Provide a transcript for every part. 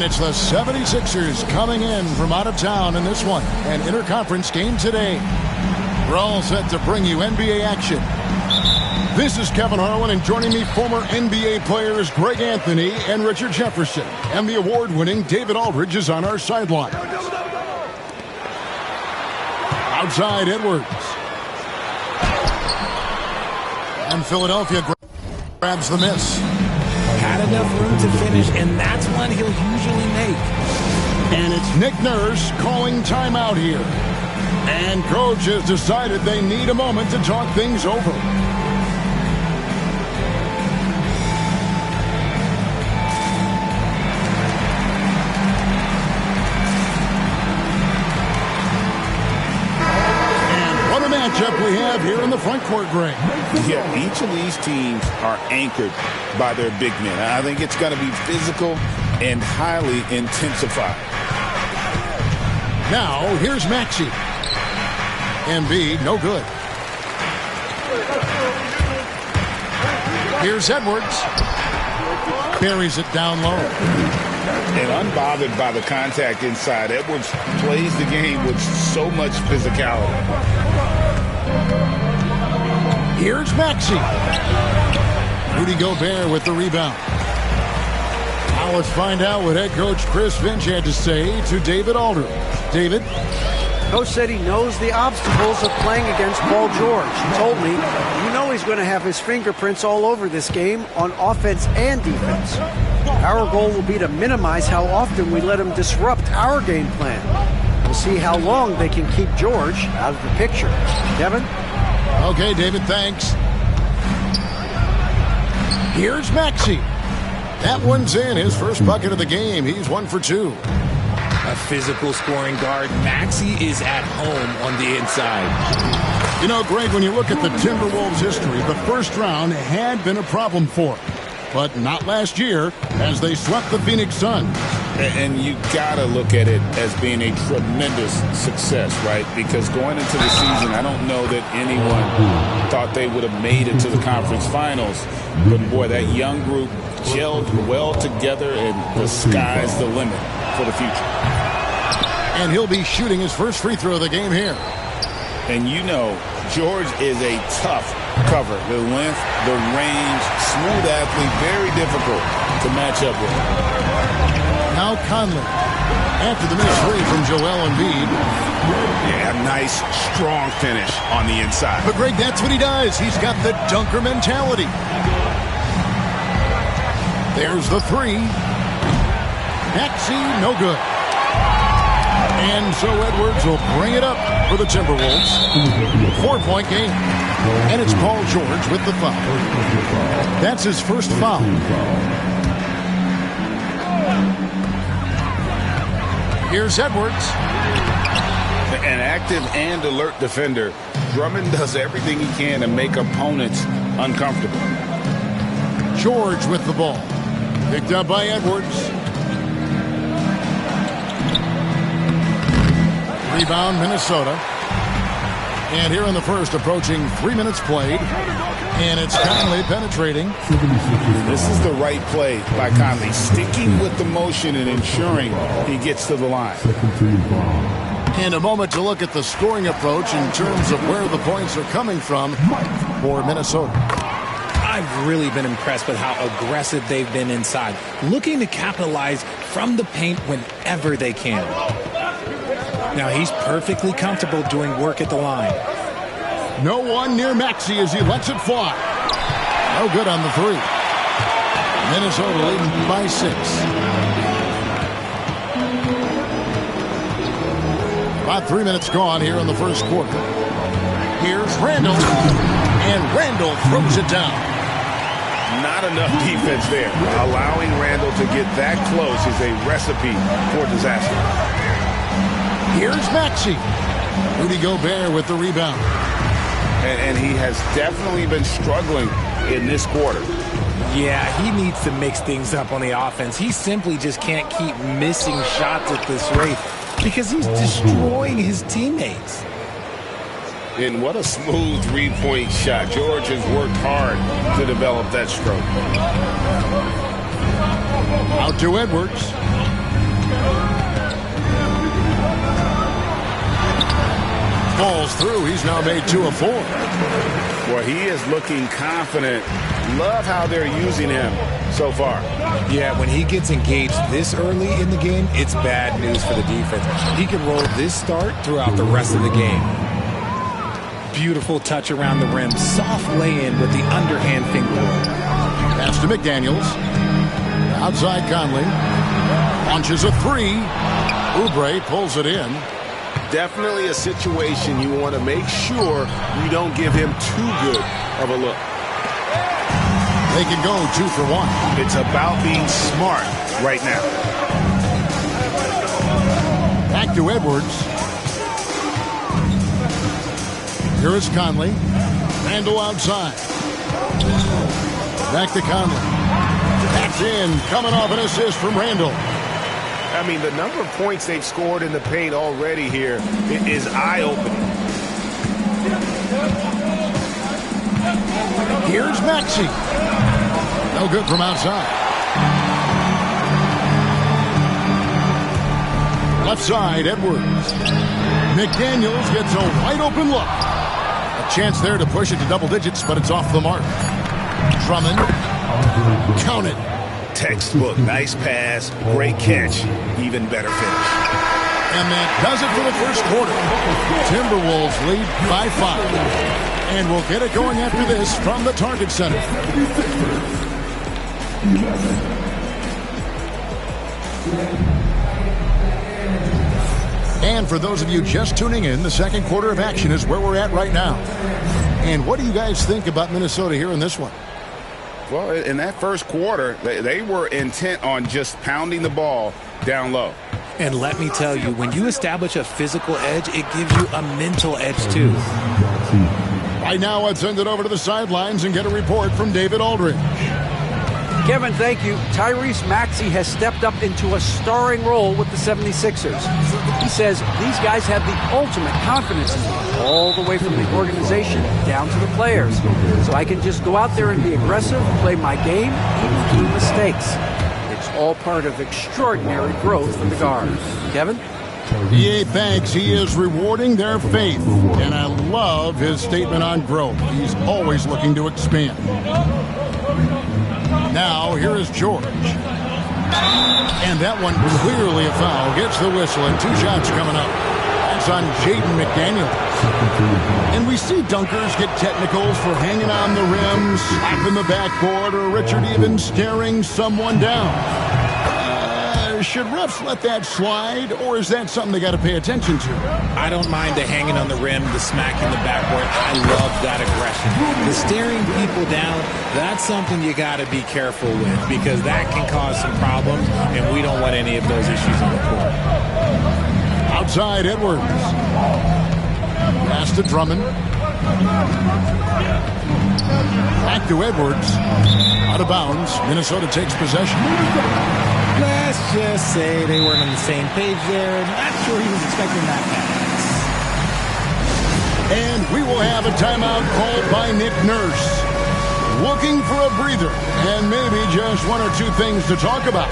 it's the 76ers coming in from out of town in this one. An interconference game today. We're all set to bring you NBA action. This is Kevin Harlan, and joining me, former NBA players Greg Anthony and Richard Jefferson. And the award-winning David Aldridge is on our sideline. Outside, Edwards. And Philadelphia grabs the miss. Had enough room to finish, and that's one he'll usually make. And it's Nick Nurse calling timeout here. And coach has decided they need a moment to talk things over. Matchup we have here in the front court, Greg. Yeah, each of these teams are anchored by their big men. I think it's going to be physical and highly intensified. Now, here's Maxey. Embiid, no good. Here's Edwards. Buries it down low. And unbothered by the contact inside, Edwards plays the game with so much physicality. Here's Maxey. Rudy Gobert with the rebound. Now let's find out what head coach Chris Finch had to say to David Aldridge. David? Coach said he knows the obstacles of playing against Paul George. He told me, you know he's going to have his fingerprints all over this game on offense and defense. Our goal will be to minimize how often we let him disrupt our game plan. We'll see how long they can keep George out of the picture. Kevin? Okay, David, thanks. Here's Maxey. That one's in. His first bucket of the game. He's 1 for 2. A physical scoring guard. Maxey is at home on the inside. You know, Greg, when you look at the Timberwolves' history, the first round had been a problem for them. But not last year, as they swept the Phoenix Suns. And you got to look at it as being a tremendous success, right? Because going into the season, I don't know that anyone thought they would have made it to the conference finals. But, boy, that young group gelled well together, and the sky's the limit for the future. And he'll be shooting his first free throw of the game here. And you know, George is a tough cover. The length, the range, smooth athlete, very difficult to match up with. Now Conley, after the miss three from Joel Embiid. Yeah, nice, strong finish on the inside. But, Greg, that's what he does. He's got the dunker mentality. There's the three. Maxey, no good. And so Edwards will bring it up for the Timberwolves. 4-point game. And it's Paul George with the foul. That's his first foul. Here's Edwards. An active and alert defender. Drummond does everything he can to make opponents uncomfortable. George with the ball. Picked up by Edwards. Rebound, Minnesota. And here in the first, approaching 3 minutes played. And it's Conley penetrating. This is the right play by Conley, sticking with the motion and ensuring he gets to the line. And a moment to look at the scoring approach in terms of where the points are coming from for Minnesota. I've really been impressed with how aggressive they've been inside, looking to capitalize from the paint whenever they can. Now he's perfectly comfortable doing work at the line. No one near Maxey as he lets it fly. No good on the three. Minnesota leading by 6. About 3 minutes gone here in the first quarter. Here's Randall. And Randall throws it down. Not enough defense there. Allowing Randall to get that close is a recipe for disaster. Here's Maxey. Rudy Gobert with the rebound. And he has definitely been struggling in this quarter. Yeah, he needs to mix things up on the offense. He simply just can't keep missing shots at this rate because he's destroying his teammates. And what a smooth three-point shot. George has worked hard to develop that stroke. Out to Edwards. falls through. He's now made 2 of 4. Well, he is looking confident. Love how they're using him so far. Yeah, when he gets engaged this early in the game, it's bad news for the defense. He can roll this start throughout the rest of the game. Beautiful touch around the rim. Soft lay-in with the underhand finger. Pass to McDaniels. Outside Conley. Launches a 3. Oubre pulls it in. Definitely a situation you want to make sure you don't give him too good of a look. They can go 2 for 1. It's about being smart right now. Back to Edwards. Here is Conley. Randle outside. Back to Conley. That's in. Coming off an assist from Randle. I mean, the number of points they've scored in the paint already here is eye-opening. Here's Maxey. No good from outside. Left side, Edwards. McDaniels gets a wide-open look. A chance there to push it to double digits, but it's off the mark. Drummond. Count it. Textbook. Nice pass. Great catch. Even better finish. And that does it for the first quarter. Timberwolves lead by 5. And we'll get it going after this from the Target Center. And for those of you just tuning in, the second quarter of action is where we're at right now. And what do you guys think about Minnesota here in this one? Well, in that first quarter, they were intent on just pounding the ball down low. And let me tell you, when you establish a physical edge, it gives you a mental edge too. Right now, let's send it over to the sidelines and get a report from David Aldridge. Kevin, thank you. Tyrese Maxey has stepped up into a starring role with the 76ers. He says these guys have the ultimate confidence in me, all the way from the organization down to the players. So I can just go out there and be aggressive, play my game, even do mistakes. It's all part of extraordinary growth for the guards. Kevin? EA thanks. He is rewarding their faith. And I love his statement on growth. He's always looking to expand. Now, here is George. And that one clearly a foul. Gets the whistle and 2 shots coming up. That's on Jaden McDaniels. And we see dunkers get technicals for hanging on the rim, slapping the backboard, or Richard even staring someone down. Should refs let that slide, or is that something they got to pay attention to? I don't mind the hanging on the rim, the smacking the backboard. I love that aggression. The staring people down, that's something you got to be careful with because that can cause some problems, and we don't want any of those issues on the court. Outside, Edwards. Pass to Drummond. Back to Edwards. Out of bounds. Minnesota takes possession. Let's just say they weren't on the same page there. Not sure he was expecting that pass. And we will have a timeout called by Nick Nurse. Looking for a breather and maybe just 1 or 2 things to talk about.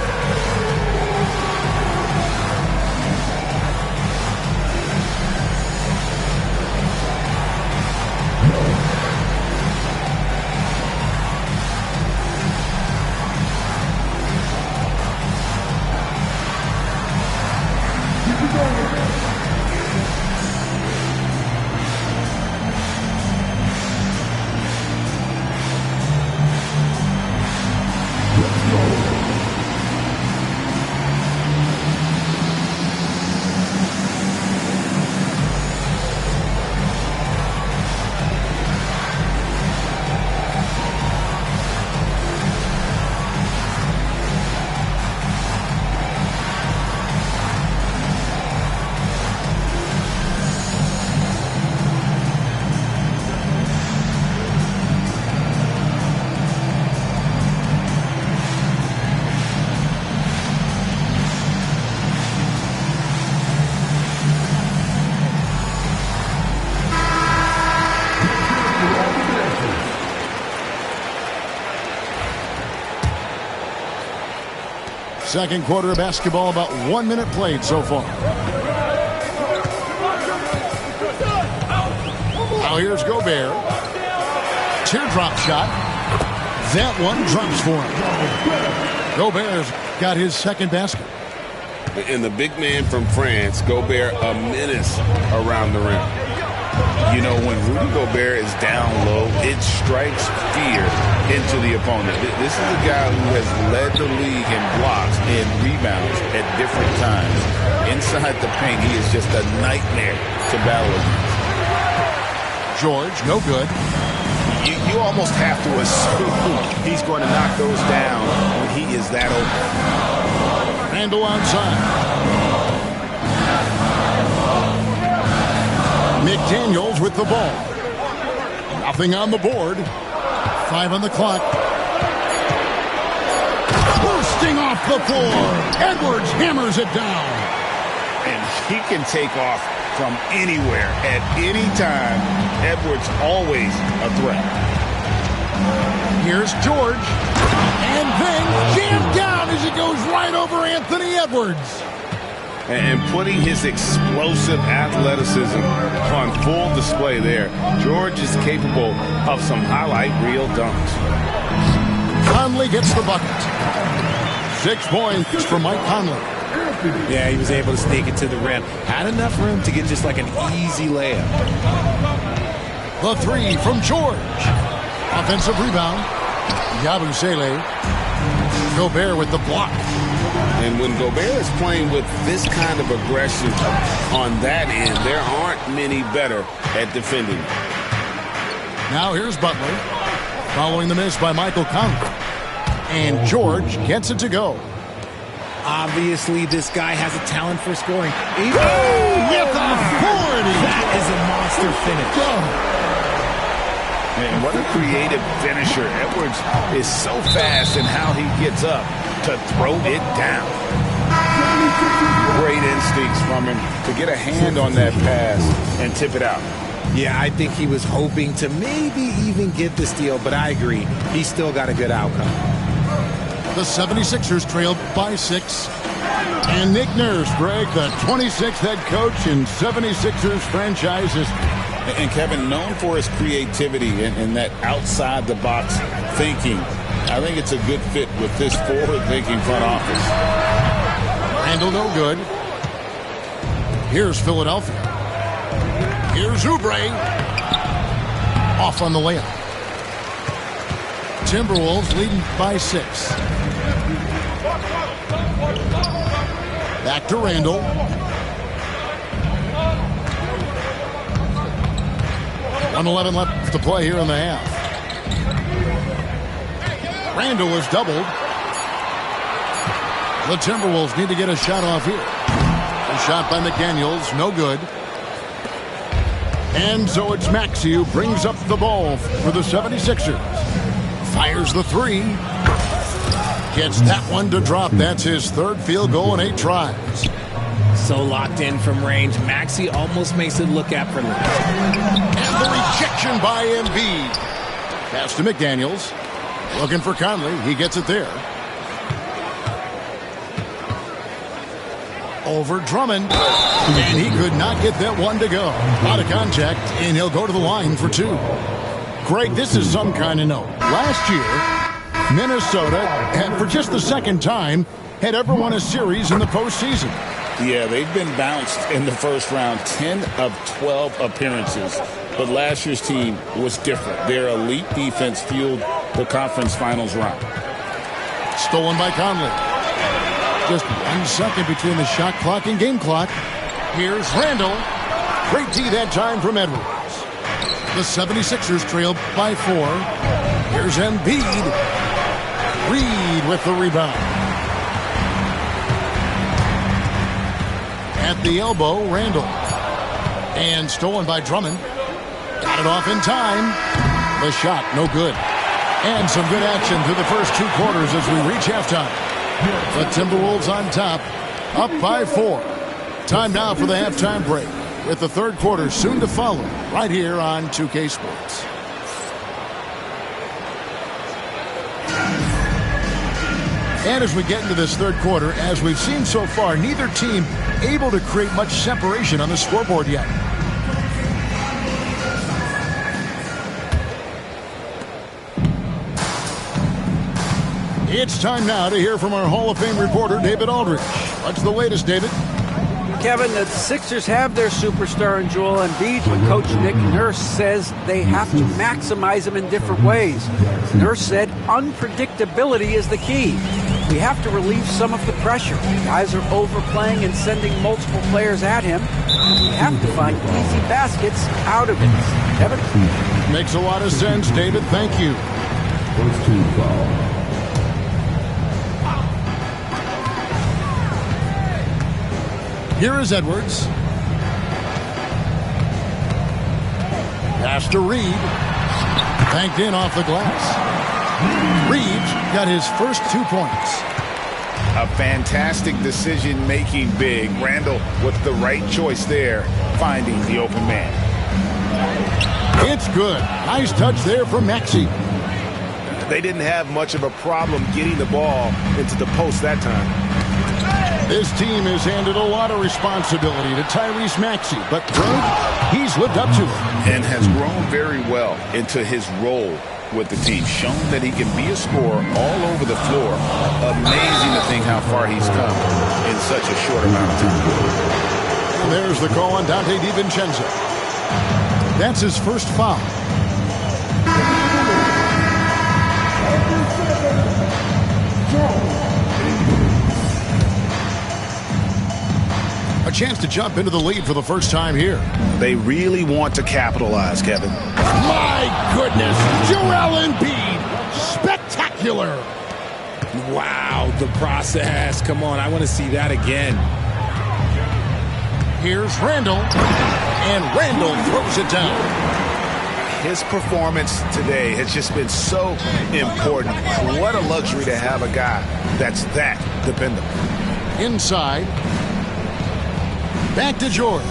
Second quarter of basketball, about 1 minute played so far. Now here's Gobert. Teardrop shot. That one drops for him. Gobert's got his second basket. And the big man from France, Gobert, a menace around the rim. You know, when Rudy Gobert is down low, it strikes fear into the opponent. This is a guy who has led the league in blocks and rebounds at different times. Inside the paint, he is just a nightmare to battle against. George, no good. You almost have to assume he's going to knock those down when he is that open. Randle outside. McDaniels with the ball. Nothing on the board. 5 on the clock. Bursting off the floor. Edwards hammers it down. And he can take off from anywhere at any time. Edwards always a threat. Here's George. And then jammed down as he goes right over Anthony Edwards. And putting his explosive athleticism on full display there. George is capable of some highlight reel dunks. Conley gets the bucket. 6 points for Mike Conley. Yeah, he was able to sneak it to the rim. Had enough room to get just like an easy layup. The 3 from George. Offensive rebound. Yabusele. Gobert with the block. And when Gobert is playing with this kind of aggression on that end, there aren't many better at defending. Now here's Butler. Following the miss by Michael Conley. And George gets it to go. Obviously, this guy has a talent for scoring. With authority. That is a monster finish. And what a creative finisher. Edwards is so fast in how he gets up to throw it down. Great instincts from him to get a hand on that pass and tip it out. Yeah, I think he was hoping to maybe even get the steal, but I agree. He still got a good outcome. The 76ers trailed by 6. And Nick Nurse, Greg, the 26th head coach in 76ers franchise history. And Kevin, known for his creativity and that outside-the-box thinking, I think it's a good fit with this forward-thinking front office. Randle no good. Here's Philadelphia. Here's Oubre. Off on the layup. Timberwolves leading by 6. Back to Randle. .111 left to play here in the half. Randle is doubled. The Timberwolves need to get a shot off here. A shot by McDaniels, no good. And so it's Maxey who brings up the ball for the 76ers. Fires the 3. Gets that one to drop. That's his 3rd field goal in 8 tries. So locked in from range. Maxey almost makes it look effortless. And the rejection by Embiid. Pass to McDaniels. Looking for Conley. He gets it there. Over Drummond. And he could not get that one to go. Out of contact, and he'll go to the line for 2. Greg, this is some kind of note. Last year, Minnesota, and for just the 2nd time, had ever won a series in the postseason. Yeah, they've been bounced in the first round, 10 of 12 appearances. But last year's team was different. Their elite defense fueled the conference finals run. Stolen by Conley. Just 1 second between the shot clock and game clock. Here's Randle. Great D that time from Edwards. The 76ers trail by 4. Here's Embiid. Reed with the rebound. At the elbow, Randle. And stolen by Drummond. Got it off in time. The shot, no good. And some good action through the first 2 quarters as we reach halftime. The Timberwolves on top, up by 4. Time now for the halftime break, with the 3rd quarter soon to follow, right here on 2K Sports. And as we get into this 3rd quarter, as we've seen so far, neither team able to create much separation on the scoreboard yet. It's time now to hear from our Hall of Fame reporter, David Aldridge. What's the latest, David? Kevin, the Sixers have their superstar in Joel Embiid, but Coach Nick Nurse says they have to maximize him in different ways. Nurse said unpredictability is the key. We have to relieve some of the pressure. Guys are overplaying and sending multiple players at him. We have to find easy baskets out of it. Kevin? Makes a lot of sense, David. Thank you. First team foul. Here is Edwards. Pass to Reed. Banked in off the glass. Reed got his first 2 points. A fantastic decision-making big. Randall with the right choice there, finding the open man. It's good. Nice touch there from Maxey. They didn't have much of a problem getting the ball into the post that time. This team has handed a lot of responsibility to Tyrese Maxey, but he's lived up to it. And has grown very well into his role with the team. Shown that he can be a scorer all over the floor. Amazing to think how far he's come in such a short amount of time. And there's the call on Dante DiVincenzo. That's his first foul. A chance to jump into the lead for the first time here. They really want to capitalize, Kevin. My goodness, Joel Embiid, spectacular. Wow, the process. Come on, I want to see that again. Here's Randall, and Randall throws it down. His performance today has just been so important. What a luxury to have a guy that's that dependable. Inside. Back to George.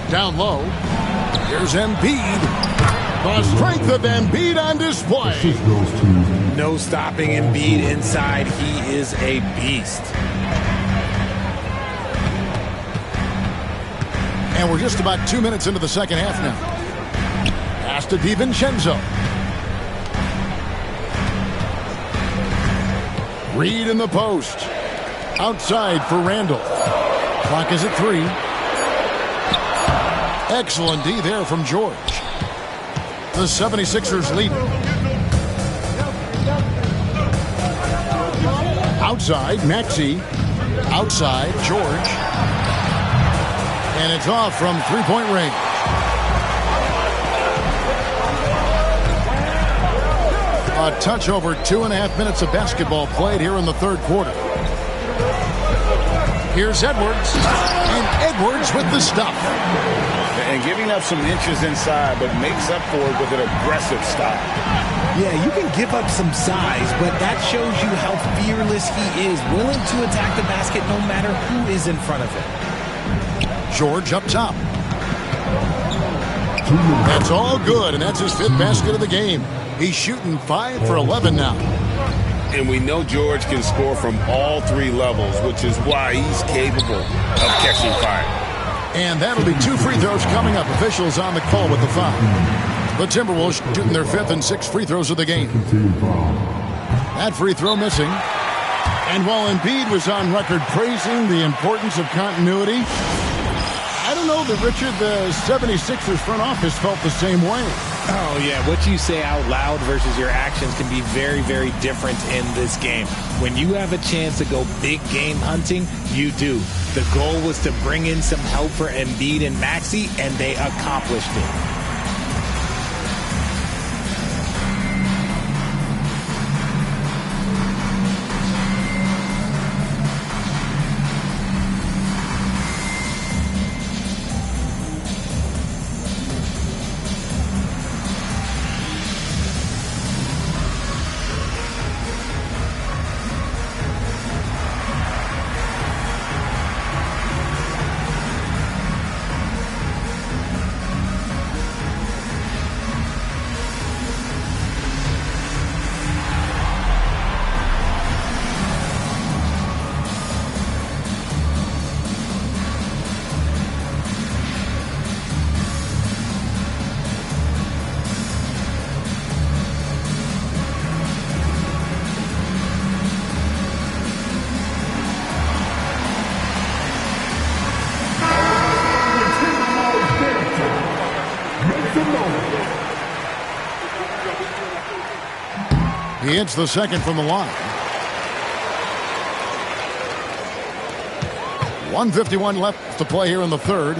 Down low. Here's Embiid. The strength of Embiid on display. No stopping Embiid inside. He is a beast. And we're just about 2 minutes into the second half now. Pass to DiVincenzo. Reed in the post. Outside for Randall. Clock is at 3. Excellent D there from George. The 76ers lead. Outside, Maxey. Outside, George. And it's off from three-point range. A touch over 2.5 minutes of basketball played here in the third quarter. Here's Edwards, and Edwards with the stuff. And giving up some inches inside, but makes up for it with an aggressive stop. Yeah, you can give up some size, but that shows you how fearless he is, willing to attack the basket no matter who is in front of him. George up top. That's all good, and that's his 5th basket of the game. He's shooting 5 for 11 now. And we know George can score from all 3 levels, which is why he's capable of catching fire. And that'll be 2 free throws coming up. Officials on the call with the foul. The Timberwolves shooting their 5th and 6th free throws of the game. That free throw missing. And while Embiid was on record praising the importance of continuity, I don't know that, Richard, the 76ers front office felt the same way. Oh, yeah. What you say out loud versus your actions can be very, very different in this game. When you have a chance to go big game hunting, you do. The goal was to bring in some help for Embiid and Maxey, and they accomplished it. He hits the second from the line. 1:51 left to play here in the third.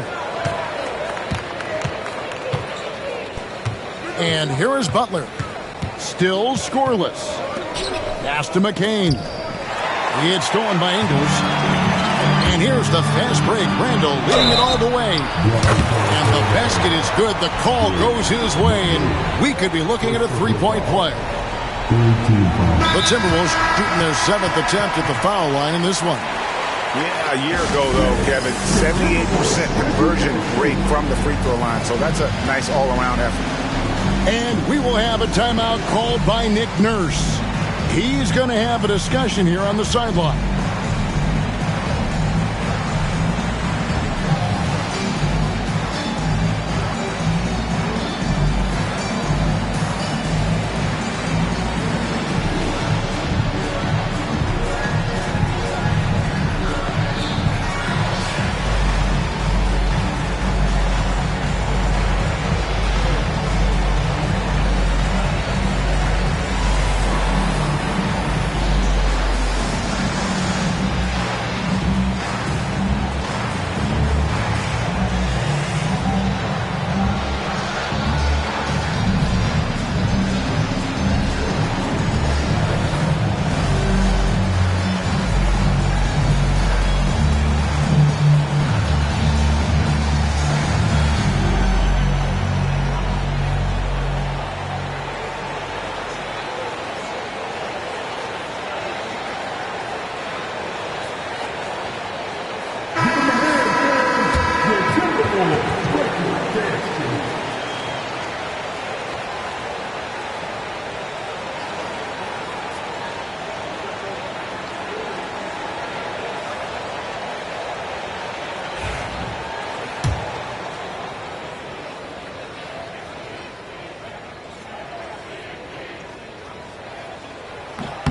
And here is Butler. Still scoreless. Pass to McCain. He had stolen by Ingles. And here's the fast break. Randall leading it all the way. And the basket is good. The call goes his way. And we could be looking at a three-point play. The Timberwolves shooting their 7th attempt at the foul line in this one. Yeah, a year ago, though, Kevin, 78% conversion rate from the free throw line. So that's a nice all-around effort. And we will have a timeout called by Nick Nurse. He's going to have a discussion here on the sideline.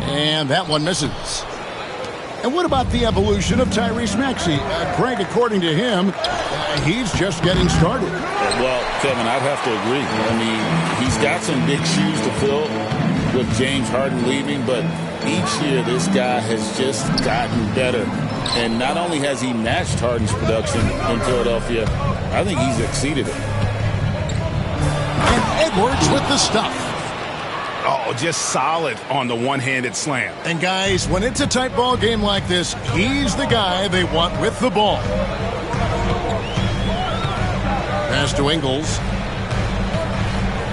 And that one misses. And what about the evolution of Tyrese Maxey? Greg, according to him, he's just getting started. Well, Kevin, I'd have to agree. I mean, he's got some big shoes to fill with James Harden leaving, but each year this guy has just gotten better. And not only has he matched Harden's production in Philadelphia, I think he's exceeded it. And Edwards with the stuff. Oh, just solid on the one-handed slam. And guys, when it's a tight ball game like this, he's the guy they want with the ball. Pass to Ingles.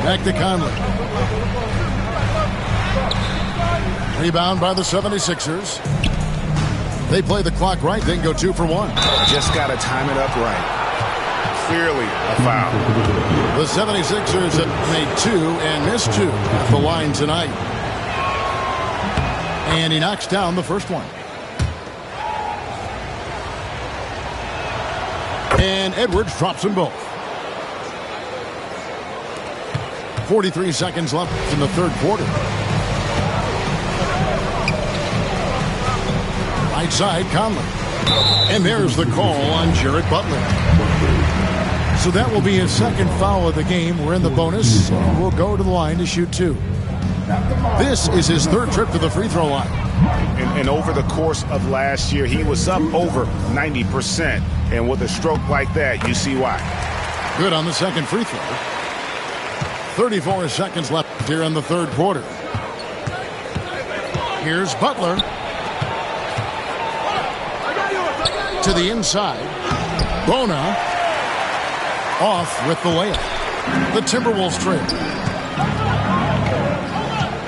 Back to Conley. Rebound by the 76ers. They play the clock right, then go 2 for 1. Just got to time it up right. Clearly a foul. The 76ers have made 2 and missed 2 at the line tonight. And he knocks down the first one. And Edwards drops them both. 43 seconds left in the third quarter. Right side, Conley. And there's the call on Jared Butler. So that will be his second foul of the game. We're in the bonus. We'll go to the line to shoot 2. This is his third trip to the free throw line. And over the course of last year, he was up over 90%. And with a stroke like that, you see why. Good on the second free throw. 34 seconds left here in the third quarter. Here's Butler. To the inside. Bona off with the layup. The Timberwolves trail.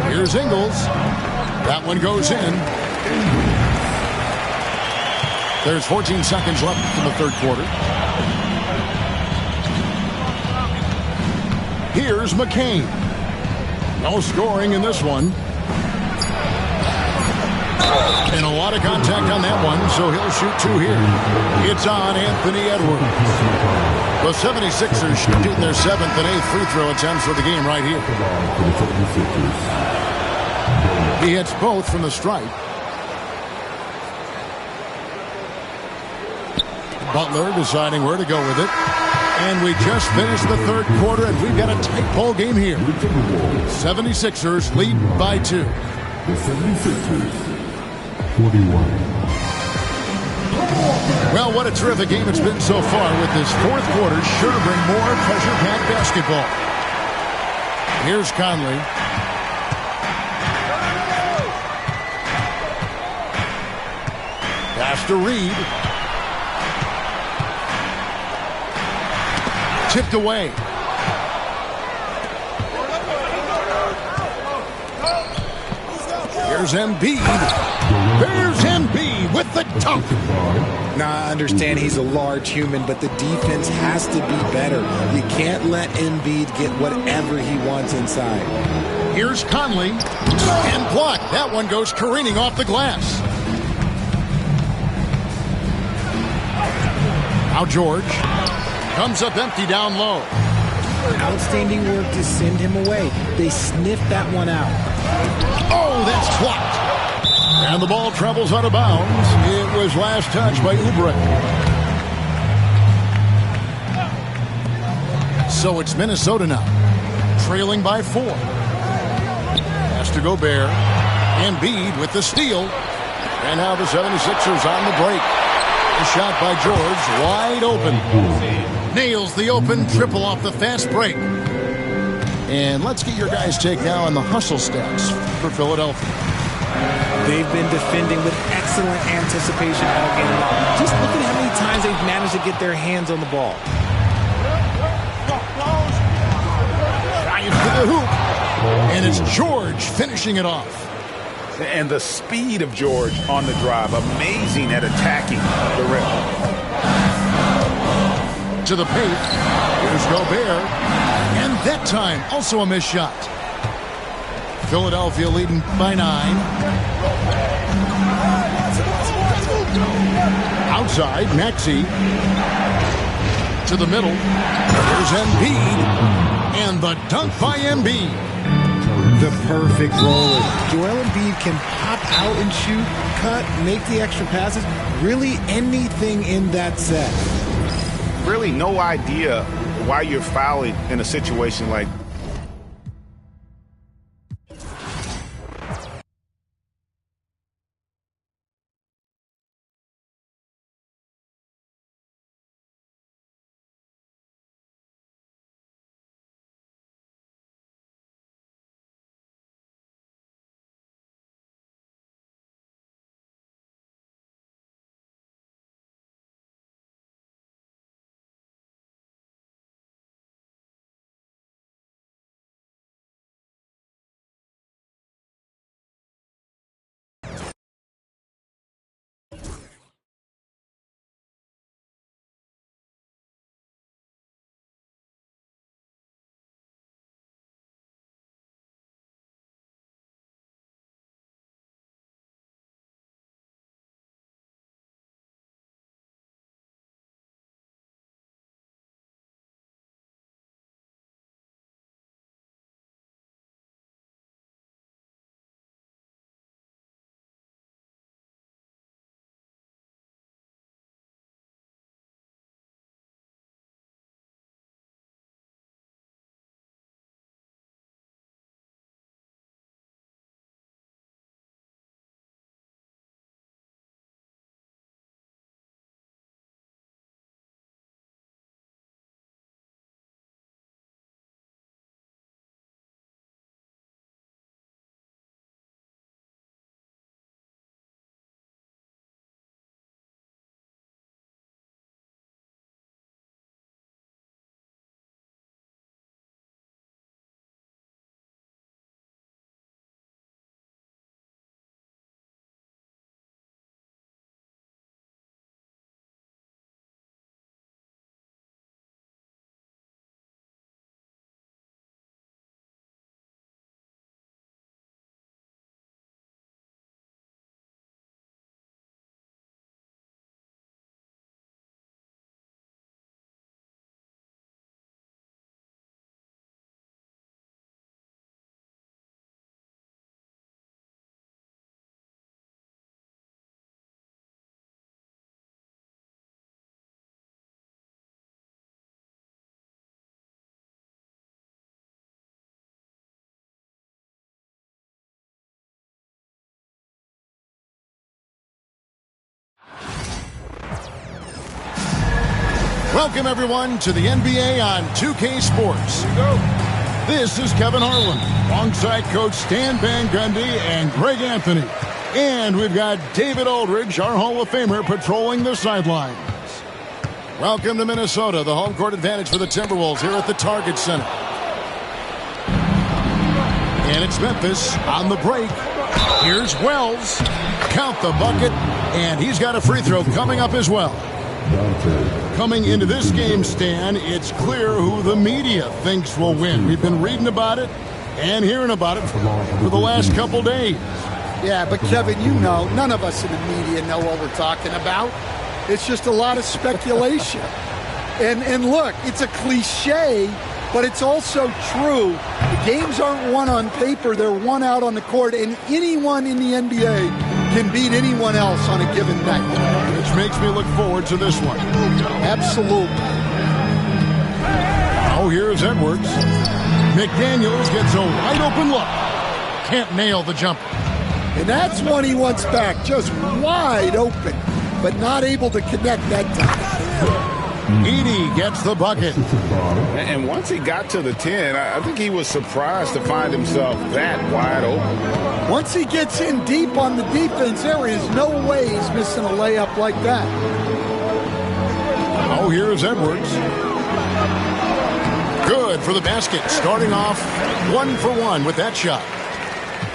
Here's Ingles. That one goes in. There's 14 seconds left in the third quarter. Here's McCain. No scoring in this one. And a lot of contact on that one, so he'll shoot 2 here. It's on Anthony Edwards. The 76ers shooting their 7th and 8th free throw attempts for the game right here. He hits both from the stripe. Butler deciding where to go with it. And we just finished the third quarter, and we've got a tight ball game here. 76ers lead by 2. The 76ers, 41. Well, what a terrific game it's been so far, with this fourth quarter sure to bring more pressure-packed basketball. Here's Conley. Pass to Reed. Tipped away. Here's Embiid. There's Embiid with the dunk. Now, I understand he's a large human, but the defense has to be better. You can't let Embiid get whatever he wants inside. Here's Conley. And blocked. That one goes careening off the glass. Now George comes up empty down low. Outstanding work to send him away. They sniffed that one out. Oh, that's blocked. And the ball travels out of bounds. It was last touched by Oubre. So it's Minnesota now, trailing by 4. Has to Gobert. Embiid with the steal. And now the 76ers on the break. A shot by George, wide open. Nails the open triple off the fast break. And let's get your guys' take now on the hustle stats for Philadelphia. They've been defending with excellent anticipation all game long. Just look at how many times they've managed to get their hands on the ball. Trying for the hoop. And it's George finishing it off. And the speed of George on the drive, amazing at attacking the rim. To the paint. Here's Gobert. And that time, also a missed shot. Philadelphia leading by 9. Outside, Maxey. To the middle. Here's Embiid. And the dunk by Embiid. The perfect roller. Joel Embiid can pop out and shoot, cut, make the extra passes. Really anything in that set. Really no idea why you're fouling in a situation like Welcome, everyone, to the NBA on 2K Sports. This is Kevin Harlan, alongside Coach Stan Van Gundy and Greg Anthony. And we've got David Aldridge, our Hall of Famer, patrolling the sidelines. Welcome to Minnesota, the home court advantage for the Timberwolves here at the Target Center. And it's Memphis on the break. Here's Wells. Count the bucket, and he's got a free throw coming up as well. Coming into this game, Stan, it's clear who the media thinks will win. We've been reading about it and hearing about it for the last couple days. Yeah, but Kevin, you know, none of us in the media know what we're talking about. It's just a lot of speculation. And look, it's a cliche, but it's also true. The games aren't won on paper, they're won out on the court, and anyone in the NBA can beat anyone else on a given night. Which makes me look forward to this one. Absolutely. Oh, here's Edwards. McDaniels gets a wide open look. Can't nail the jumper. And that's one he wants back, just wide open, but not able to connect that time. Edey gets the bucket. And once he got to the 10, I think he was surprised to find himself that wide open. Once he gets in deep on the defense, there is no way he's missing a layup like that. Oh, here's Edwards. Good for the basket. Starting off 1 for 1 with that shot.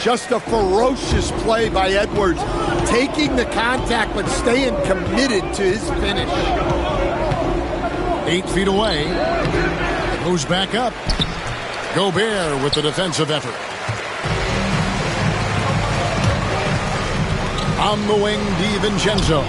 Just a ferocious play by Edwards. Taking the contact, but staying committed to his finish. 8 feet away. Goes back up. Gobert with the defensive effort. On the wing, DiVincenzo.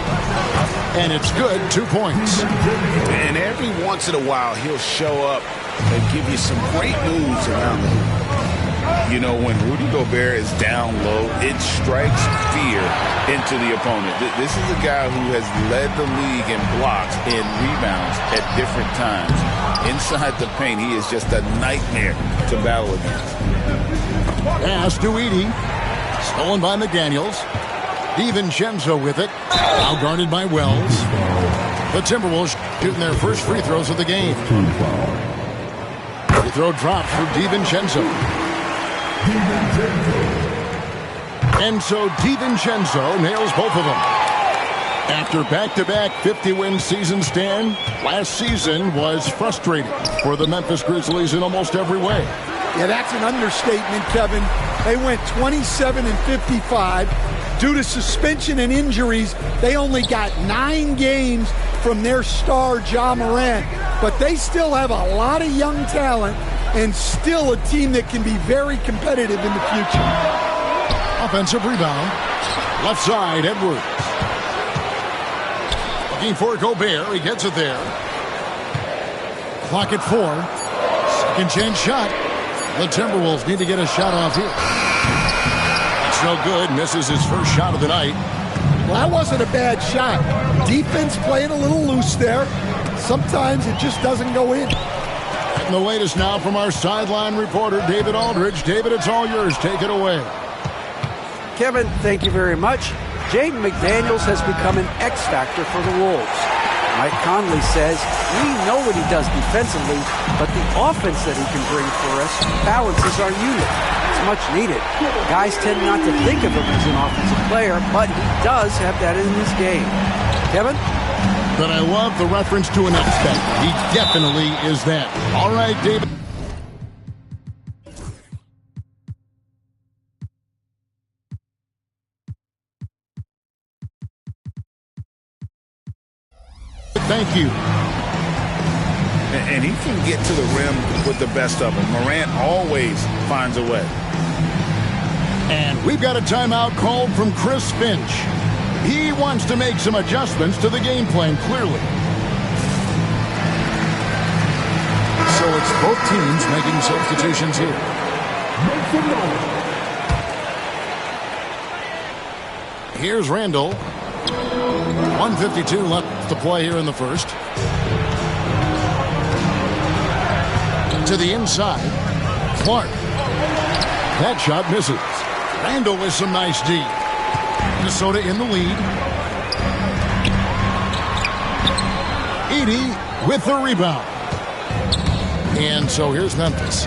And it's good, 2 points. And every once in a while, he'll show up and give you some great moves around the hoop. You know, when Rudy Gobert is down low, it strikes fear into the opponent. This is a guy who has led the league in blocks and rebounds at different times. Inside the paint, he is just a nightmare to battle against. Pass to Edey. Stolen by McDaniels. DiVincenzo with it. Now guarded by Wells. The Timberwolves shooting their first free throws of the game. Free throw drops for DiVincenzo. And so DiVincenzo nails both of them. After back-to-back 50-win seasons, Stan, last season was frustrating for the Memphis Grizzlies in almost every way. Yeah, that's an understatement, Kevin. They went 27-55. Due to suspension and injuries, they only got 9 games from their star, Ja Morant. But they still have a lot of young talent and still a team that can be very competitive in the future. Offensive rebound. Left side, Edwards. Looking for Gobert. He gets it there. Clock at 4. Second chance shot. The Timberwolves need to get a shot off here. It's no good. Misses his first shot of the night. Well, that wasn't a bad shot. Defense playing a little loose there. Sometimes it just doesn't go in. And the latest now from our sideline reporter, David Aldridge. David, it's all yours. Take it away. Kevin, thank you very much. Jaden McDaniels has become an X factor for the Wolves. Mike Conley says, we know what he does defensively, but the offense that he can bring for us balances our unit. It's much needed. Guys tend not to think of him as an offensive player, but he does have that in his game. Kevin? But I love the reference to an X factor. He definitely is that. All right, David. Thank you. And he can get to the rim with the best of them. Morant always finds a way. And we've got a timeout called from Chris Finch. He wants to make some adjustments to the game plan, clearly. So it's both teams making substitutions here. Here's Randall. 1:52 left to play here in the first. To the inside. Clark. That shot misses. Randall with some nice D. Minnesota in the lead. Edey with the rebound. And so here's Memphis.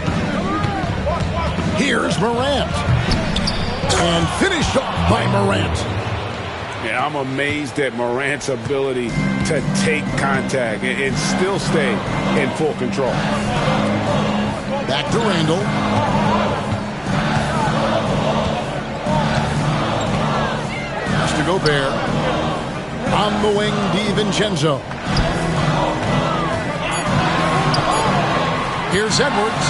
Here's Morant. And finished off by Morant. Yeah, I'm amazed at Morant's ability to take contact and still stay in full control. Back to Randall. Pass to Gobert. On the wing, DiVincenzo. Here's Edwards.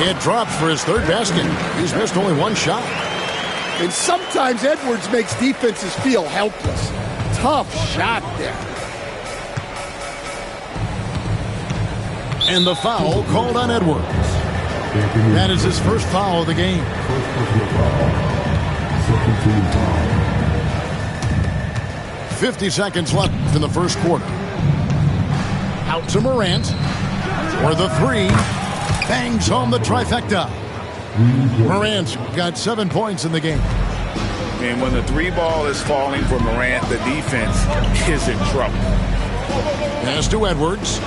It drops for his third basket. He's missed only one shot. And sometimes Edwards makes defenses feel helpless. Tough shot there. And the foul called on Edwards. That is his first foul of the game. 50 seconds left in the first quarter. Out to Morant. For the three. Bangs home the trifecta. Morant's got 7 points in the game. And when the three ball is falling for Morant, the defense is in trouble. Pass to Edwards.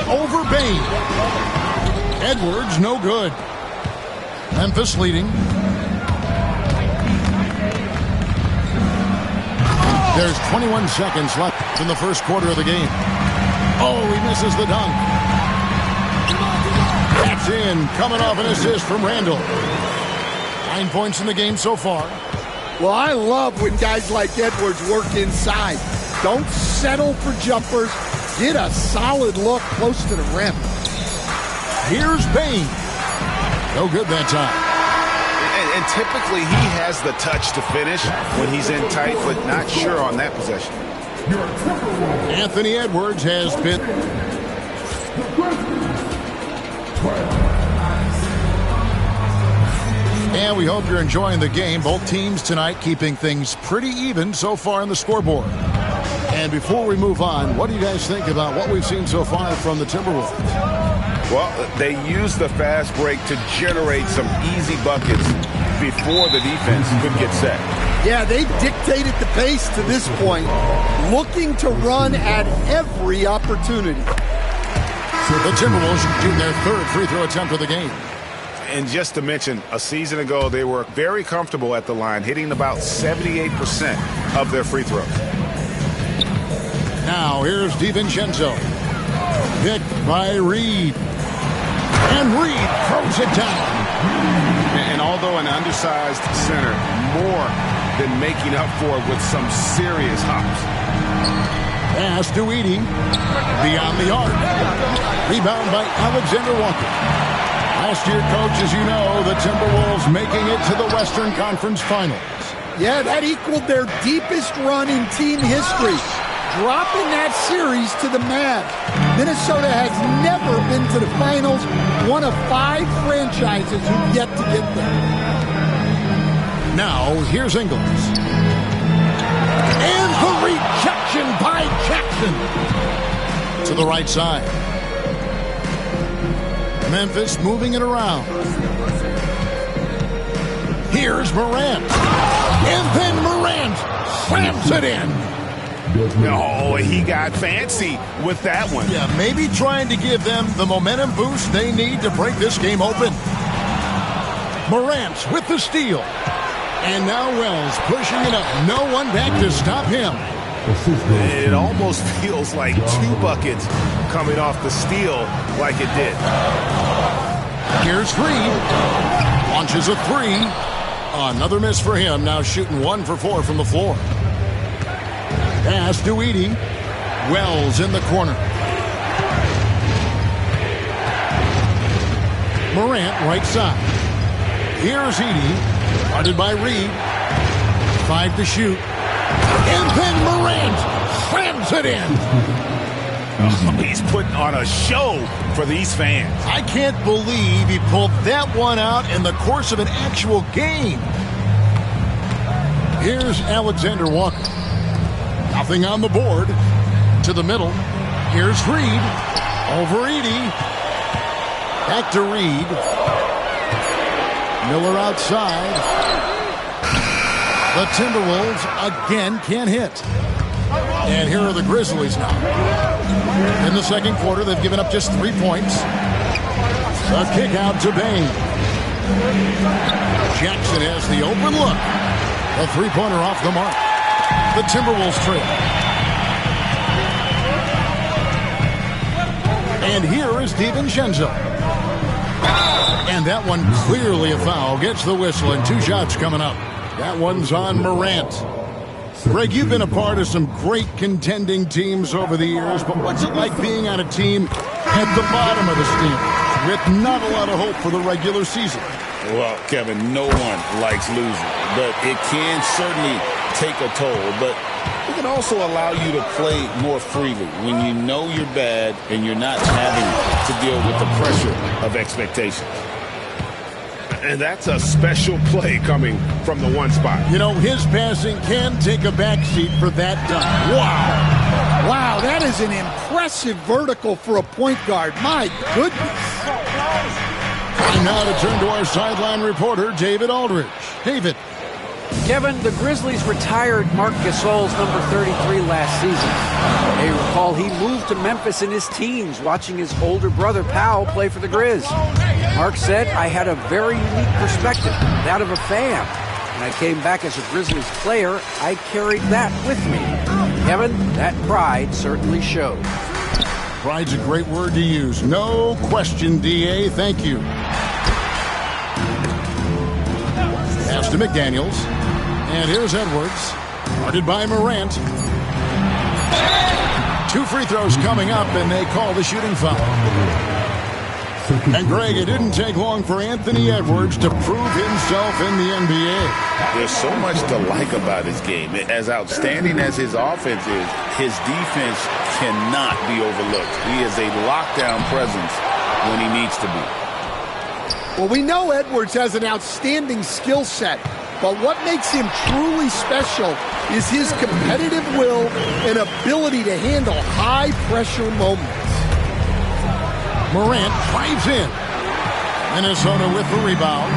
Over Bain. Edwards, no good. Memphis leading. There's 21 seconds left in the first quarter of the game. Oh, he misses the dunk. That's in. Coming off an assist from Randall. 9 points in the game so far. Well, I love when guys like Edwards work inside. Don't settle for jumpers. Get a solid look close to the rim. Here's Bain. No good that time. And typically he has the touch to finish when he's in tight, but not sure on that possession. Anthony Edwards has been... And we hope you're enjoying the game. Both teams tonight keeping things pretty even so far on the scoreboard. And before we move on, what do you guys think about what we've seen so far from the Timberwolves? Well, they used the fast break to generate some easy buckets before the defense could get set. Yeah, they've dictated the pace to this point, looking to run at every opportunity. The Timberwolves shooting their third free throw attempt of the game. And just to mention, a season ago, they were very comfortable at the line, hitting about 78% of their free throws. Now, here's DiVincenzo. Picked by Reed. And Reed throws it down. And although an undersized center, more than making up for it with some serious hops. Pass to Edey. Beyond the arc. Rebound by Alexander Walker. Last year, Coach, as you know, the Timberwolves making it to the Western Conference Finals. Yeah, that equaled their deepest run in team history, dropping that series to the Mavs. Minnesota has never been to the finals, one of 5 franchises who've yet to get there. Now, here's Ingles. And the rejection by Jackson. To the right side. Memphis moving it around. Here's Morant. And then Morant slams it in. No, he got fancy with that one. Yeah, maybe trying to give them the momentum boost they need to break this game open. Morant with the steal. And now Wells pushing it up. No one back to stop him. It almost feels like 2 buckets coming off the steal like it did. Here's Reed. Launches a 3. Another miss for him. Now shooting 1 for 4 from the floor. Pass to Edey. Wells in the corner. Morant right side. Here's Edey. Guarded by Reed. 5 to shoot. And then Morant slams it in. He's putting on a show for these fans. I can't believe he pulled that one out in the course of an actual game. Here's Alexander Walker. Nothing on the board. To the middle. Here's Reed. Over Edey. Back to Reed. Miller outside. The Timberwolves again can't hit. And here are the Grizzlies now. In the second quarter, they've given up just 3 points. A kick out to Bain. Jackson has the open look. A three-pointer off the mark. The Timberwolves trail. And here is DiVincenzo. And that one clearly a foul. Gets the whistle and 2 shots coming up. That one's on Morant. Greg, you've been a part of some great contending teams over the years, but what's it like being on a team at the bottom of the standings with not a lot of hope for the regular season? Well, Kevin, no one likes losing, but it can certainly take a toll. But it can also allow you to play more freely when you know you're bad and you're not having to deal with the pressure of expectations. And that's a special play coming from the one spot. You know, his passing can take a backseat for that dunk. Wow. Wow, that is an impressive vertical for a point guard. My goodness. And now to turn to our sideline reporter, David Aldridge. David. Kevin, the Grizzlies retired Marc Gasol's number 33 last season. You may recall he moved to Memphis in his teens, watching his older brother Powell play for the Grizz. Mark said, I had a very unique perspective, that of a fan. When I came back as a Grizzlies player, I carried that with me. Kevin, that pride certainly showed. Pride's a great word to use. No question, D.A. Thank you. Pass to McDaniels. And here's Edwards. Guarded by Morant. 2 free throws coming up, and they call the shooting foul. And, Greg, it didn't take long for Anthony Edwards to prove himself in the NBA. There's so much to like about his game. As outstanding as his offense is, his defense cannot be overlooked. He is a lockdown presence when he needs to be. Well, we know Edwards has an outstanding skill set, but what makes him truly special is his competitive will and ability to handle high-pressure moments. Morant drives in. Minnesota with the rebound.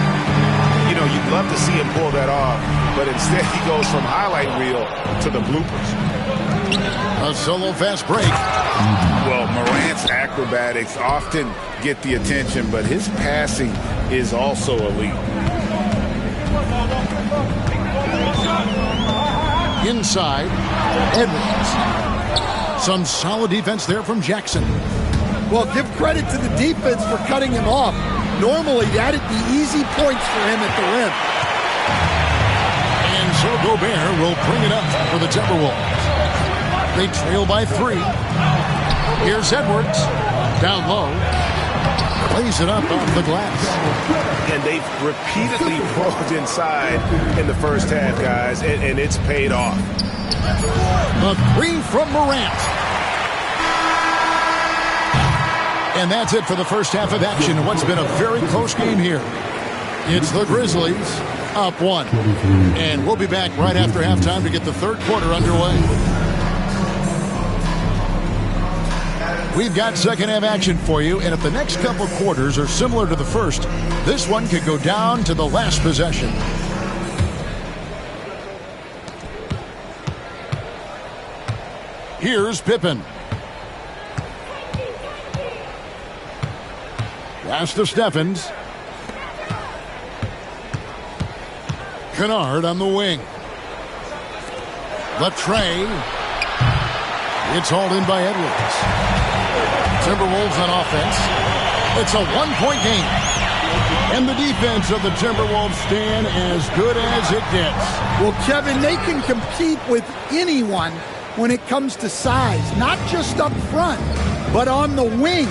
You know, you'd love to see him pull that off, but instead he goes from highlight reel to the bloopers. A solo fast break. Well, Morant's acrobatics often get the attention, but his passing is also elite. Inside, Edwards. Some solid defense there from Jackson. Well, give credit to the defense for cutting him off. Normally, that'd be easy points for him at the rim. And so Gobert will bring it up for the Timberwolves. They trail by 3. Here's Edwards. Down low. Plays it up off the glass. And they've repeatedly probed inside in the first half, guys, and it's paid off. A 3 from Morant. And that's it for the first half of action in what's been a very close game here. It's the Grizzlies up 1. And we'll be back right after halftime to get the third quarter underway. We've got second half action for you, and if the next couple quarters are similar to the first, this one could go down to the last possession. Here's Pippen. Pass to Steffens. Kennard on the wing. Latrey. It's hauled in by Edwards. Timberwolves on offense. It's a one-point game. And the defense of the Timberwolves stand as good as it gets. Well, Kevin, they can compete with anyone when it comes to size, not just up front, but on the wings.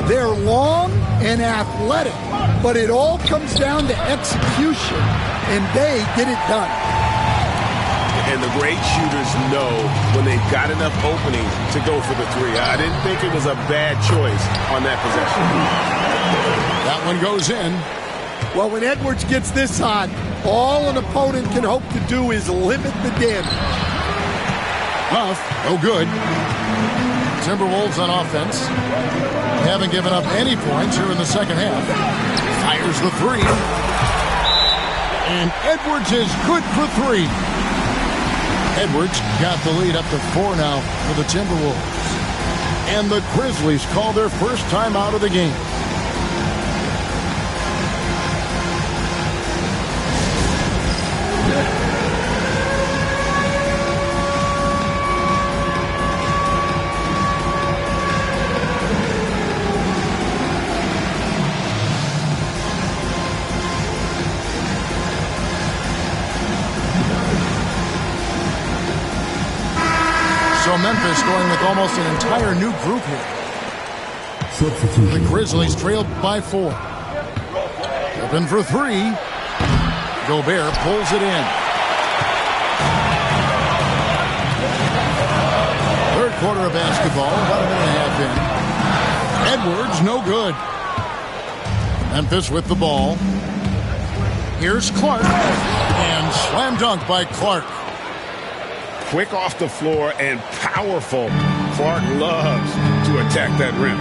They're long and athletic, but it all comes down to execution, and they get it done. And the great shooters know when they've got enough opening to go for the 3. I didn't think it was a bad choice on that possession. That one goes in. Well, when Edwards gets this hot, all an opponent can hope to do is limit the damage. Huff, no good. Timberwolves on offense. Haven't given up any points here in the second half. Fires the 3. And Edwards is good for 3. Edwards got the lead up to 4 now for the Timberwolves. And the Grizzlies call their first time out of the game. So Memphis going with almost an entire new group here. The Grizzlies trailed by 4. Open for 3. Gobert pulls it in. Third quarter of basketball, about a minute and a half in. Edwards, no good. Memphis with the ball. Here's Clark. And slam dunk by Clark. Quick off the floor and powerful. Clark loves to attack that rim.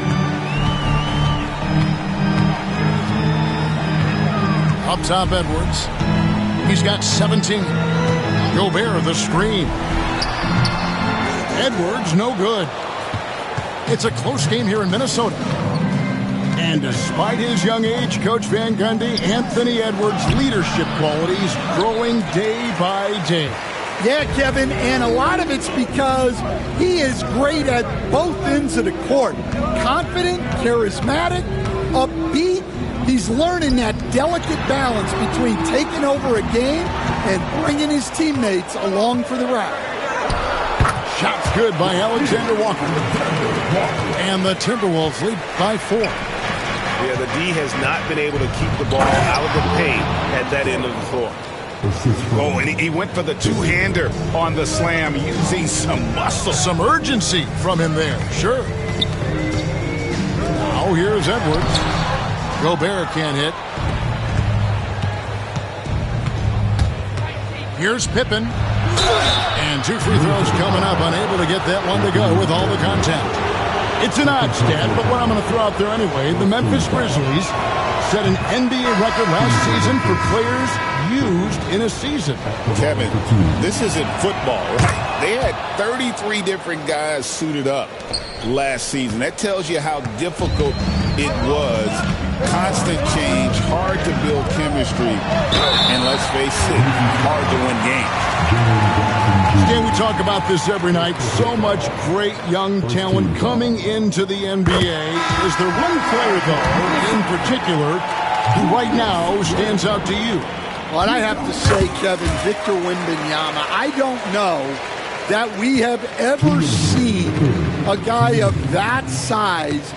Up top, Edwards. He's got 17. Gobert, the screen. Edwards, no good. It's a close game here in Minnesota. And despite his young age, Coach Van Gundy, Anthony Edwards' leadership qualities growing day by day. Yeah, Kevin, and a lot of it's because he is great at both ends of the court. Confident, charismatic, upbeat. He's learning that delicate balance between taking over a game and bringing his teammates along for the ride. Shots good by Alexander Walker. And the Timberwolves lead by 4. Yeah, the D has not been able to keep the ball out of the paint at that end of the floor. Oh, and he went for the two-hander on the slam using some muscle. Some urgency from him there, sure. Now here's Edwards. Gobert can't hit. Here's Pippen. And 2 free throws coming up, unable to get that one to go with all the contact. It's an odd stat, but what I'm going to throw out there anyway, the Memphis Grizzlies set an NBA record last season for players used in a season. Kevin, this isn't football, right? They had 33 different guys suited up last season. That tells you how difficult it was. Constant change, hard to build chemistry, and let's face it, hard to win games. Again, we talk about this every night. So much great young talent coming into the NBA. Is there one player, though, in particular, who right now stands out to you? Well, I have to say, Kevin, Victor Wembanyama, I don't know that we have ever seen a guy of that size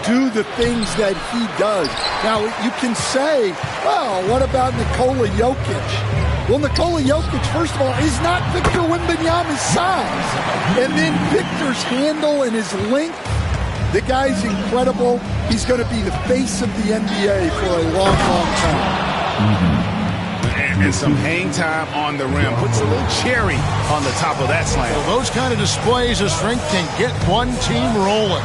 do the things that he does. Now, you can say, well, what about Nikola Jokic? Well, Nikola Jokic, first of all, is not Victor Wembanyama's size. And then Victor's handle and his length, the guy's incredible. He's going to be the face of the NBA for a long, long time. And some hang time on the rim. Puts a little cherry on the top of that slam. Well, those kind of displays of strength can get one team rolling.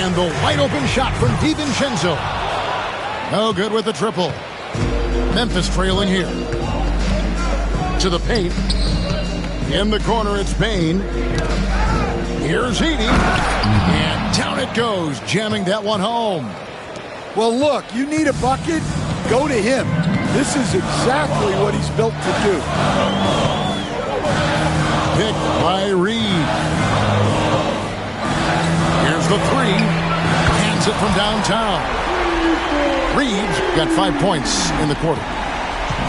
And the wide open shot from DiVincenzo. No good with the triple. Memphis trailing here. To the paint. In the corner, it's Bane. Here's Heaney. And down it goes, jamming that one home. Well, look, you need a bucket, go to him. This is exactly what he's built to do. Picked by Reed. Here's the 3. Hands it from downtown. Reed got 5 points in the quarter.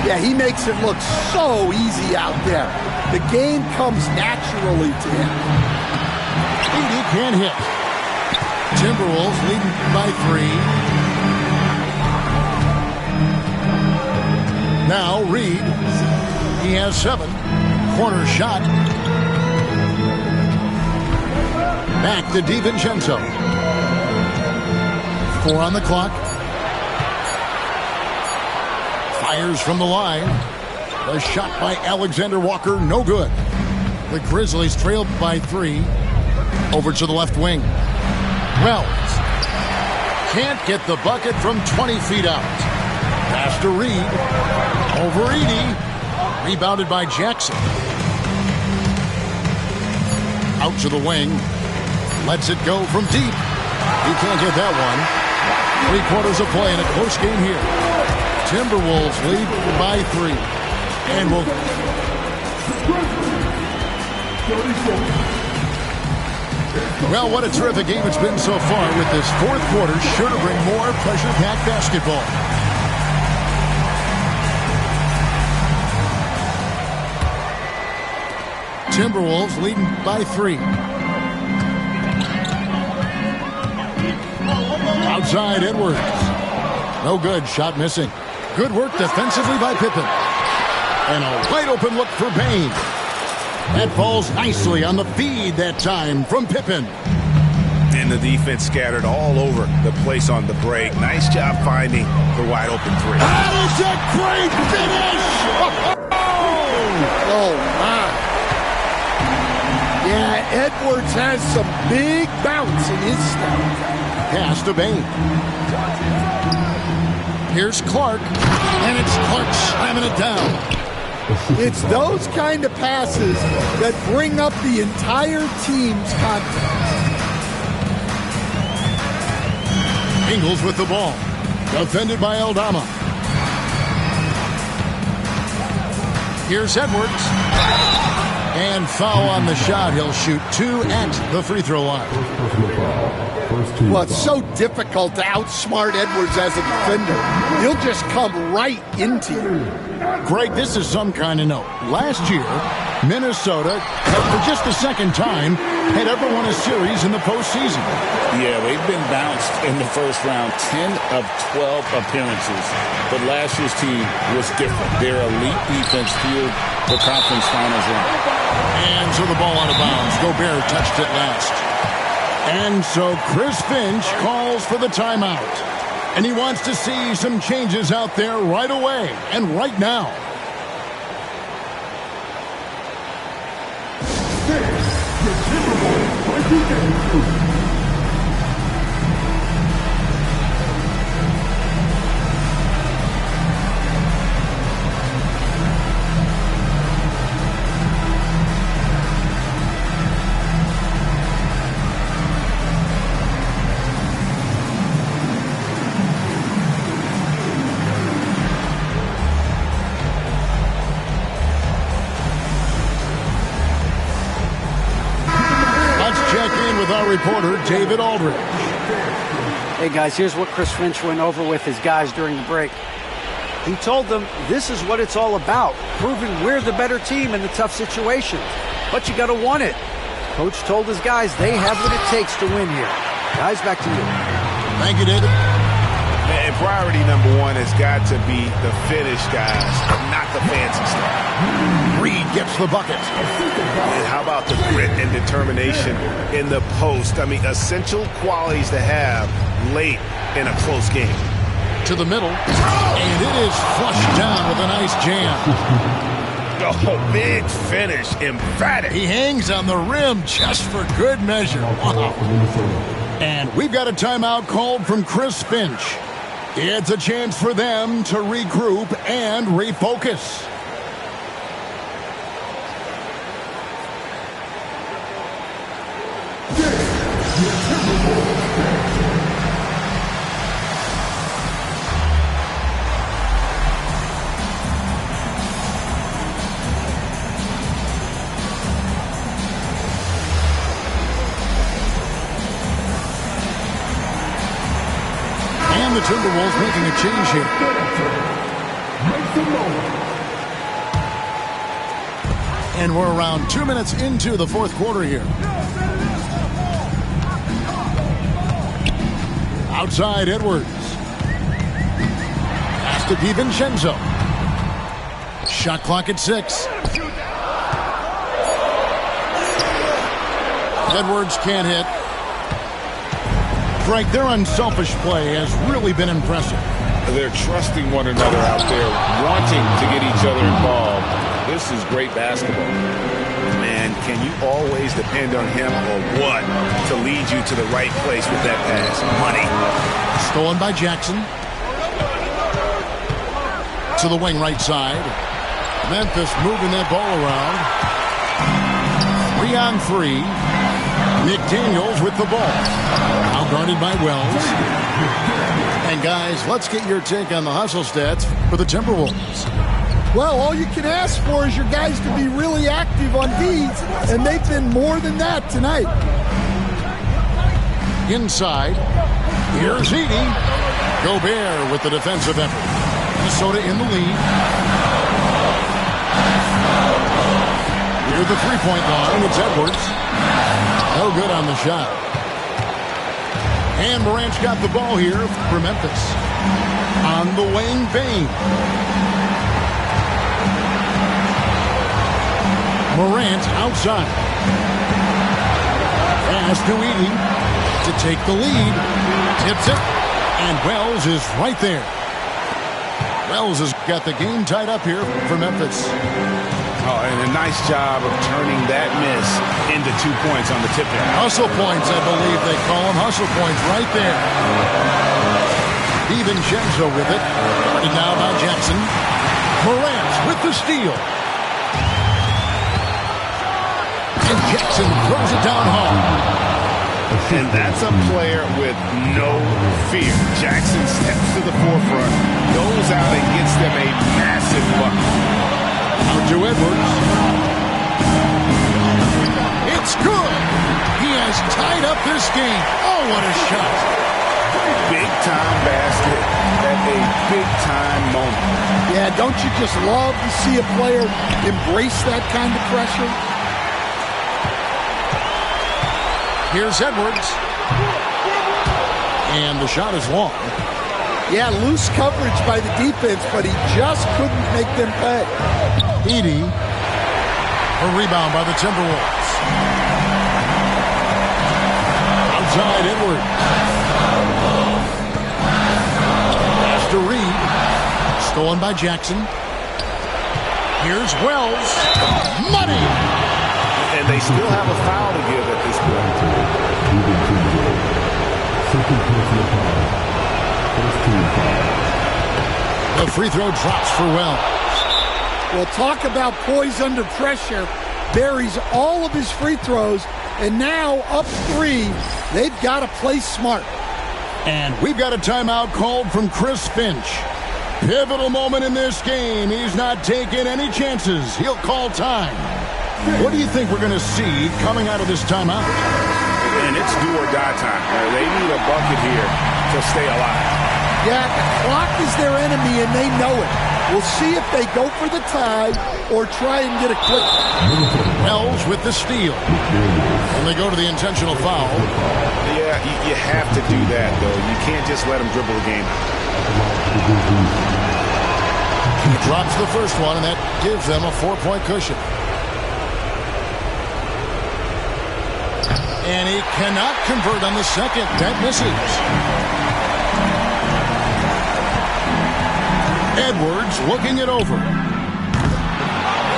Yeah, he makes it look so easy out there. The game comes naturally to him. Edie can't hit. Timberwolves leading by 3. Now Reed, he has 7. Corner shot. Back to DiVincenzo. 4 on the clock. Fires from the line. The shot by Alexander Walker, no good. The Grizzlies trailed by 3. Over to the left wing. Wells can't get the bucket from 20 feet out. Pass to Reed. Over Edie. Rebounded by Jackson. Out to the wing. Lets it go from deep. He can't get that one. 3/4 of play in a close game here. Timberwolves lead by 3. And will... Well, what a terrific game it's been so far, with this fourth quarter sure to bring more pressure-packed basketball. Timberwolves leading by 3. Outside Edwards. No good. Shot missing. Good work defensively by Pippen. And a wide open look for Bane. That falls nicely on the feed that time from Pippen. And the defense scattered all over the place on the break. Nice job finding the wide open 3. That is a great finish! Oh, my. Yeah, Edwards has some big bounce in his step. Pass to Bane. Here's Clark, and it's Clark slamming it down. It's those kind of passes that bring up the entire team's confidence. Ingles with the ball. Defended by Aldama. Here's Edwards. And foul on the shot. He'll shoot 2 at the free throw line. Well, it's so difficult to outsmart Edwards as a defender. He'll just come right into you. Greg, this is some kind of note. Last year, Minnesota, for just the second time, had ever won a series in the postseason. Yeah, they've been bounced in the first round 10 of 12 appearances. But last year's team was different. Their elite defense fueled the conference finals run. And so the ball out of bounds. Gobert touched it last. And so Chris Finch calls for the timeout. And he wants to see some changes out there right away and right now. Reporter David Aldridge. Hey guys, here's what Chris Finch went over with his guys during the break. He told them this is what it's all about, proving we're the better team in the tough situations. But you got to want it. Coach told his guys they have what it takes to win here. Guys, back to you. Thank you, David. And priority number 1 has got to be the finish, guys, not the fancy stuff. Reed gets the bucket. And how about the grit and determination in the post? I mean, essential qualities to have late in a close game. To the middle, and it is flushed down with a nice jam. Oh, big finish, emphatic. He hangs on the rim just for good measure. Wow. And we've got a timeout called from Chris Finch. It's a chance for them to regroup and refocus. The Timberwolves making a change here. And we're around 2 minutes into the fourth quarter here. Outside Edwards. Pass to DiVincenzo. Shot clock at 6. Edwards can't hit. Frank, their unselfish play has really been impressive. They're trusting one another out there, wanting to get each other involved. This is great basketball. Man, can you always depend on him or what to lead you to the right place with that pass? Money. Stolen by Jackson. To the wing right side. Memphis moving that ball around. 3-on-3. McDaniels with the ball. Now guarded by Wells. And guys, let's get your take on the hustle stats for the Timberwolves. Well, all you can ask for is your guys to be really active on D's, and they've been more than that tonight. Inside, here's Edey. Gobert with the defensive effort. Minnesota in the lead. Near the three-point line, it's Edwards. No good on the shot. And Morant's got the ball here for Memphis. On the wing, Bane. Morant outside. Pass to Edey to take the lead. Tips it. And Wells is right there. Wells has got the game tied up here for Memphis. Oh, and a nice job of turning that miss into 2 points on the tip there. Hustle points, I believe they call them. Hustle points right there. DiVincenzo with it. And now by Jackson. Morant with the steal. And Jackson throws it down hard. And that's a player with no fear. Jackson steps to the forefront, goes out and gets them a massive bucket. Out to Edwards. It's good. He has tied up this game. Oh, what a shot. Big-time basket at a big-time moment. Yeah, don't you just love to see a player embrace that kind of pressure? Here's Edwards. And the shot is long. Yeah, loose coverage by the defense, but he just couldn't make them pay. Edey. A rebound by the Timberwolves. Outside Edwards. Pass to Reed. Stolen by Jackson. Here's Wells. Money! And they still have a foul to give at this point. The free throw drops for Wells. Well, talk about poise under pressure. Buries all of his free throws, and now up 3. They've got to play smart. And we've got a timeout called from Chris Finch. Pivotal moment in this game. He's not taking any chances. He'll call time. What do you think we're going to see coming out of this timeout? And it's do or die time. They need a bucket here to stay alive. Yeah, the clock is their enemy, and they know it. We'll see if they go for the tie or try and get a quick. Wells with the steal. And they go to the intentional foul. Yeah, you have to do that, though. You can't just let them dribble the game. He drops the first one, and that gives them a 4-point cushion. And he cannot convert on the second. That misses. Edwards looking it over.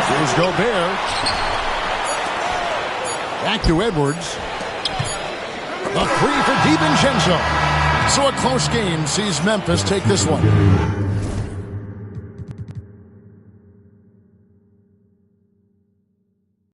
Here's Gobert. Back to Edwards. The three for DiVincenzo. So a close game sees Memphis take this one.